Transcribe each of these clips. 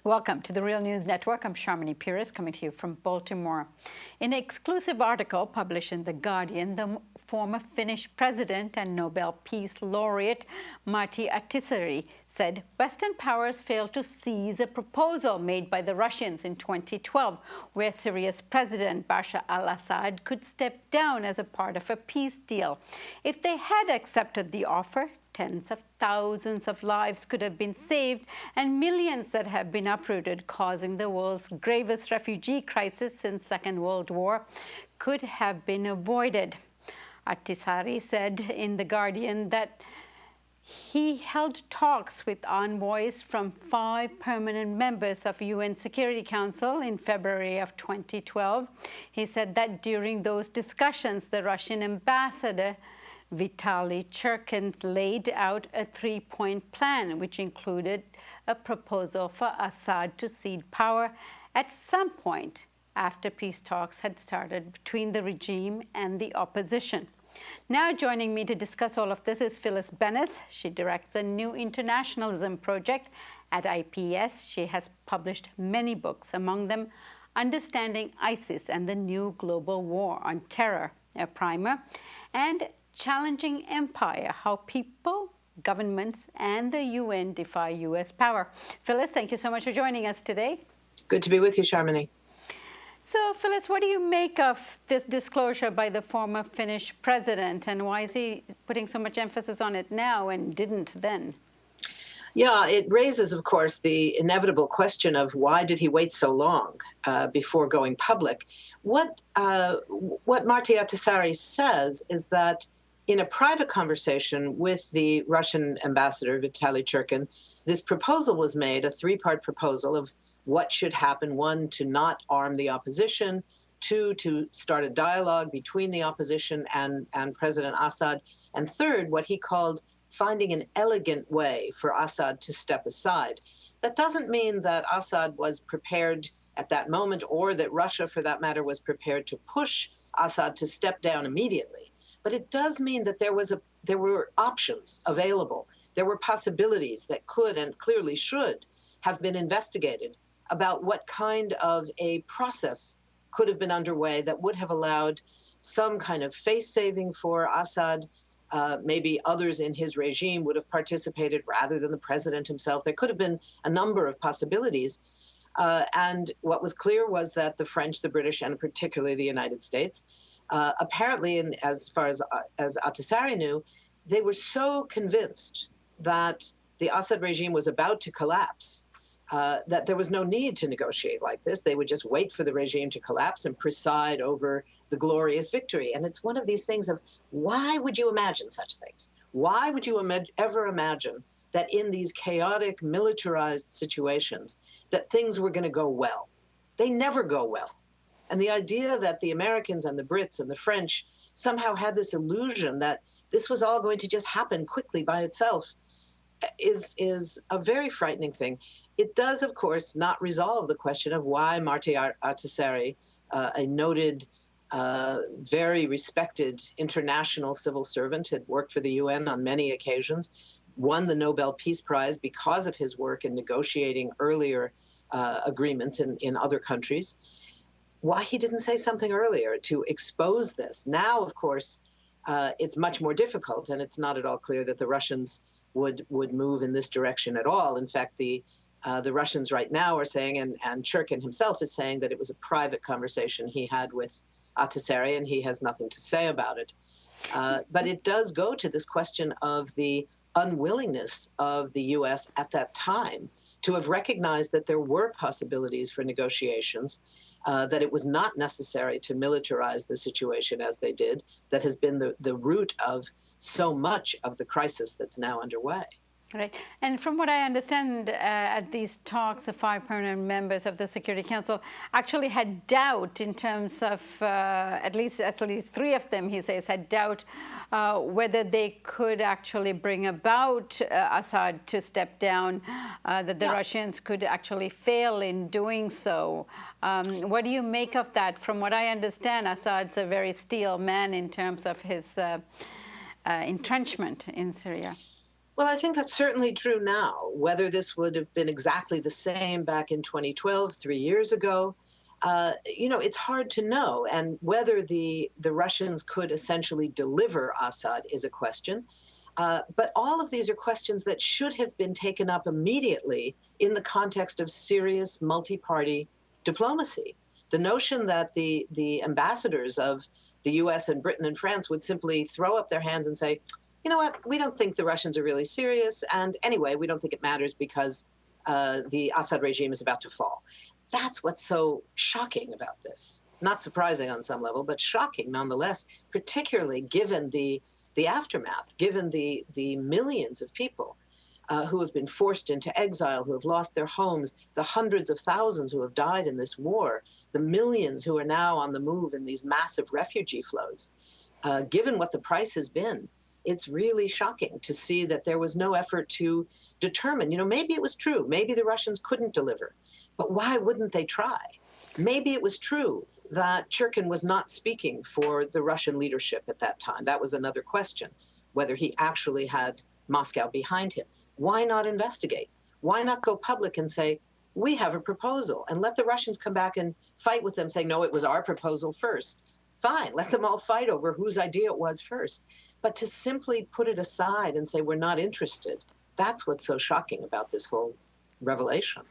Welcome to the Real News Network. I'm Sharmini Pires coming to you from Baltimore. In an exclusive article published in The Guardian, the former Finnish president and Nobel Peace Laureate Martti Ahtisaari said Western powers failed to seize a proposal made by the Russians in 2012, where Syria's President Bashar al-Assad could step down as a part of a peace deal. If they had accepted the offer, tens of thousands of lives could have been saved and millions that have been uprooted, causing the world's gravest refugee crisis since the Second World War, could have been avoided. Ahtisaari said in The Guardian that he held talks with envoys from 5 permanent members of UN Security Council in February of 2012. He said that during those discussions, the Russian ambassador Vitaly Churkin laid out a 3-point plan, which included a proposal for Assad to cede power at some point after peace talks had started between the regime and the opposition. Now joining me to discuss all of this is Phyllis Bennis. She directs a new internationalism project at IPS. She has published many books, among them Understanding ISIS and the New Global War on Terror, a primer, and Challenging Empire, How People, Governments, and the UN Defy U.S. Power. Phyllis, thank you so much for joining us today. Good to be with you, Sharmini. So, Phyllis, what do you make of this disclosure by the former Finnish president, and why is he putting so much emphasis on it now and didn't then? Yeah, it raises, of course, the inevitable question of why did he wait so long before going public? What Martti Ahtisaari says is that in a private conversation with the Russian ambassador, Vitaly Churkin, this proposal was made, a 3-part proposal of what should happen. 1, to not arm the opposition. 2, to start a dialogue between the opposition and President Assad. And 3rd, what he called finding an elegant way for Assad to step aside. That doesn't mean that Assad was prepared at that moment, or that Russia, for that matter, was prepared to push Assad to step down immediately. But it does mean that there were options available. There were possibilities that could and clearly should have been investigated about what kind of a process could have been underway that would have allowed some kind of face saving for Assad. Maybe others in his regime would have participated rather than the president himself. There could have been a number of possibilities. And what was clear was that the French, the British, and particularly the United States, apparently, and as far as Ahtisaari knew, they were so convinced that the Assad regime was about to collapse that there was no need to negotiate like this. They would just wait for the regime to collapse and preside over the glorious victory. And it's one of these things of, why would you imagine such things? Why would you ever imagine that in these chaotic, militarized situations, that things were going to go well? They never go well. And the idea that the Americans and the Brits and the French somehow had this illusion that this was all going to just happen quickly by itself is a very frightening thing. It does, of course, not resolve the question of why Martti Ahtisaari, a noted, very respected international civil servant, had worked for the UN on many occasions, won the Nobel Peace Prize because of his work in negotiating earlier agreements in other countries, why he didn't say something earlier to expose this. Now, of course, it's much more difficult, and it's not at all clear that the Russians would move in this direction at all. In fact, the Russians right now are saying, and Churkin himself is saying, that it was a private conversation he had with Ahtisaari, and he has nothing to say about it. But it does go to this question of the unwillingness of the U.S. at that time to have recognized that there were possibilities for negotiations, that it was not necessary to militarize the situation as they did, that has been the root of so much of the crisis that's now underway. Right. And from what I understand, at these talks, the 5 permanent members of the Security Council actually had doubt in terms of, at least 3 of them, he says, had doubt whether they could actually bring about Assad to step down, that the Russians could actually fail in doing so. What do you make of that? From what I understand, Assad's a very steel man in terms of his entrenchment in Syria. Well, I think that's certainly true now. Whether this would have been exactly the same back in 2012, 3 years ago, it's hard to know. And whether the Russians could essentially deliver Assad is a question. But all of these are questions that should have been taken up immediately in the context of serious multi-party diplomacy. The notion that the ambassadors of the US and Britain and France would simply throw up their hands and say, you know what, we don't think the Russians are really serious. And anyway, we don't think it matters because the Assad regime is about to fall. That's what's so shocking about this. Not surprising on some level, but shocking nonetheless, particularly given the aftermath, given the millions of people who have been forced into exile, who have lost their homes, the hundreds of thousands who have died in this war, the millions who are now on the move in these massive refugee flows. Given what the price has been, it's really shocking to see that there was no effort to determine, maybe it was true, maybe the Russians couldn't deliver, but why wouldn't they try? Maybe it was true that Churkin was not speaking for the Russian leadership at that time. That was another question, whether he actually had Moscow behind him. Why not investigate? Why not go public and say, we have a proposal, and let the Russians come back and fight with them, saying, no, it was our proposal first. Fine, let them all fight over whose idea it was first. But to simply put it aside and say, we're not interested, that's what's so shocking about this whole revelation.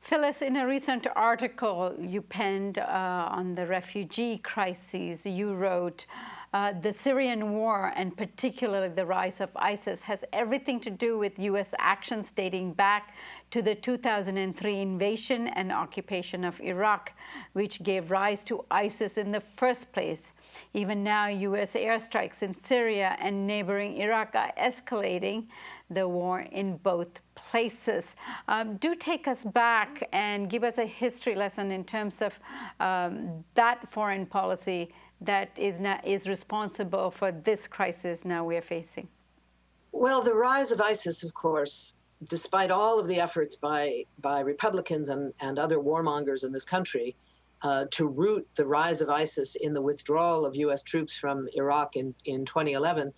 Phyllis, in a recent article you penned on the refugee crises, you wrote, the Syrian war, and particularly the rise of ISIS, has everything to do with U.S. actions dating back to the 2003 invasion and occupation of Iraq, which gave rise to ISIS in the first place. Even now, U.S. airstrikes in Syria and neighboring Iraq are escalating the war in both places. Do take us back and give us a history lesson in terms of that foreign policy that is responsible for this crisis now we are facing. Well, the rise of ISIS, of course, despite all of the efforts by Republicans and other warmongers in this country to root the rise of ISIS in the withdrawal of U.S. troops from Iraq in 2011,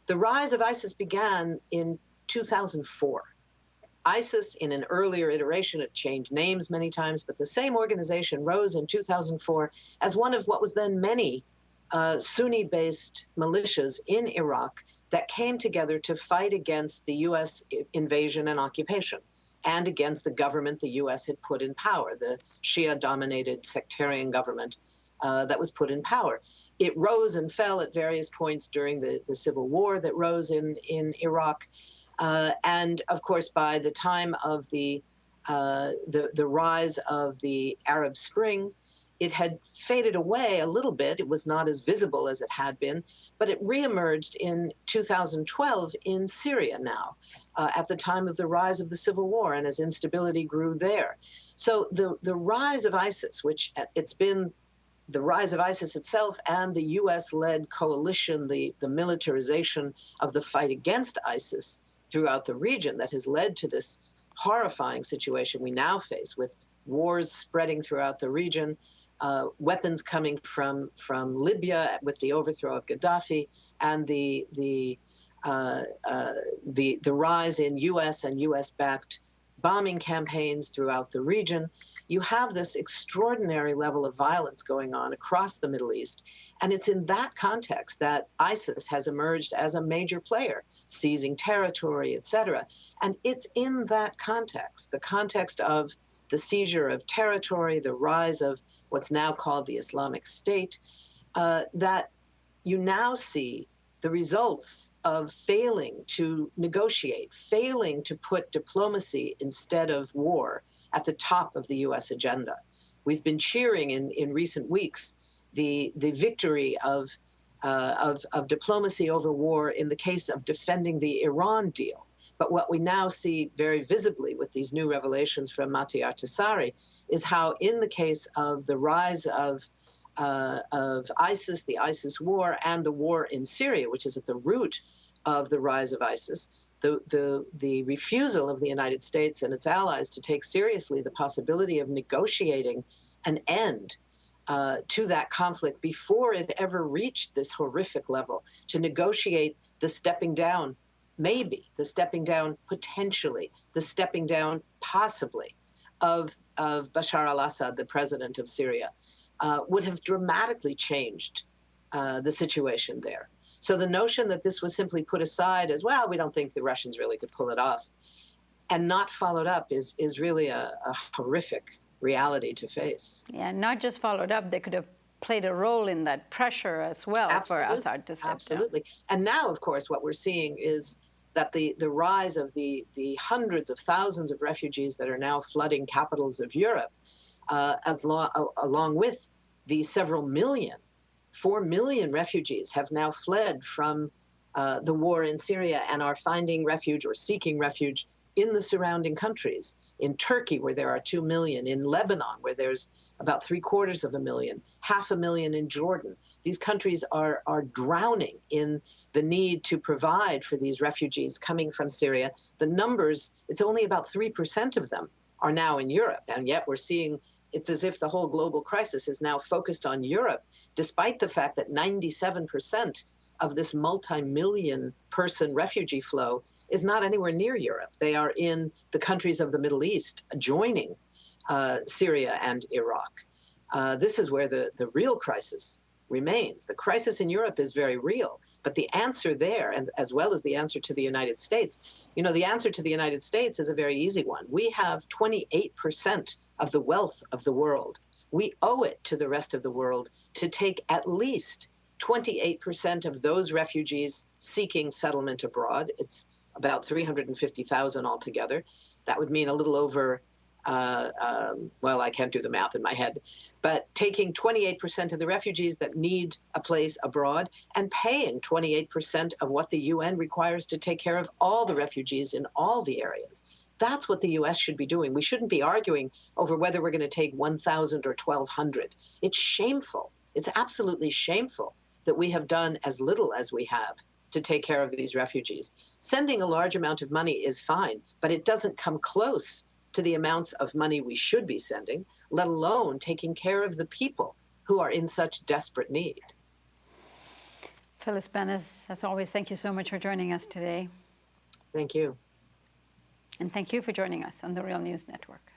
the rise of ISIS began in 2004. ISIS, in an earlier iteration, it changed names many times, but the same organization rose in 2004 as one of what was then many Sunni-based militias in Iraq that came together to fight against the U.S. invasion and occupation and against the government the U.S. had put in power, the Shia-dominated sectarian government that was put in power. It rose and fell at various points during the civil war that rose in Iraq. And of course, by the time of the rise of the Arab Spring, it had faded away a little bit. It was not as visible as it had been, but it reemerged in 2012 in Syria now, at the time of the rise of the civil war and as instability grew there. So the rise of ISIS, which it's been the rise of ISIS itself and the U.S.-led coalition, the militarization of the fight against ISIS throughout the region that has led to this horrifying situation we now face with wars spreading throughout the region, weapons coming from Libya with the overthrow of Gaddafi, and the rise in U.S. and U.S.-backed bombing campaigns throughout the region. You have this extraordinary level of violence going on across the Middle East. And it's in that context that ISIS has emerged as a major player, seizing territory, et cetera. And it's in that context, the context of the seizure of territory, the rise of what's now called the Islamic State, that you now see the results of failing to negotiate, failing to put diplomacy instead of war at the top of the U.S. agenda. We've been cheering in recent weeks the victory of diplomacy over war in the case of defending the Iran deal. But what we now see very visibly with these new revelations from Matti Ahtisaari is how, in the case of the rise of ISIS, the ISIS war, and the war in Syria, which is at the root of the rise of ISIS, the refusal of the United States and its allies to take seriously the possibility of negotiating an end to that conflict before it ever reached this horrific level, to negotiate the stepping down maybe the stepping down, potentially the stepping down, possibly, of Bashar al-Assad, the president of Syria, would have dramatically changed the situation there. So the notion that this was simply put aside as, well, we don't think the Russians really could pull it off, and not followed up is really a horrific reality to face. Yeah, not just followed up, they could have played a role in that pressure as well. Absolutely. For Assad to step Absolutely. down. And now, of course, what we're seeing is that the rise of the hundreds of thousands of refugees that are now flooding capitals of Europe, along with the several million, 4 million refugees have now fled from the war in Syria and are finding refuge or seeking refuge in the surrounding countries. In Turkey, where there are 2 million, in Lebanon, where there's about 750,000, 500,000 in Jordan. These countries are drowning in the need to provide for these refugees coming from Syria. The numbers, it's only about 3% of them are now in Europe, and yet we're seeing it's as if the whole global crisis is now focused on Europe, despite the fact that 97% of this multi-million person refugee flow is not anywhere near Europe. They are in the countries of the Middle East, joining Syria and Iraq. This is where the real crisis remains. The crisis in Europe is very real, but the answer there, and as well as the answer to the United States, the answer to the United States is a very easy one. We have 28% of the wealth of the world. We owe it to the rest of the world to take at least 28% of those refugees seeking settlement abroad. It's about 350,000 altogether. That would mean a little over, well, I can't do the math in my head, but taking 28% of the refugees that need a place abroad and paying 28% of what the UN requires to take care of all the refugees in all the areas. That's what the US should be doing. We shouldn't be arguing over whether we're going to take 1,000 or 1,200. It's shameful. It's absolutely shameful that we have done as little as we have to take care of these refugees. Sending a large amount of money is fine, but it doesn't come close to the amounts of money we should be sending, let alone taking care of the people who are in such desperate need. Phyllis Bennis, as always, thank you so much for joining us today. Thank you. And thank you for joining us on the Real News Network.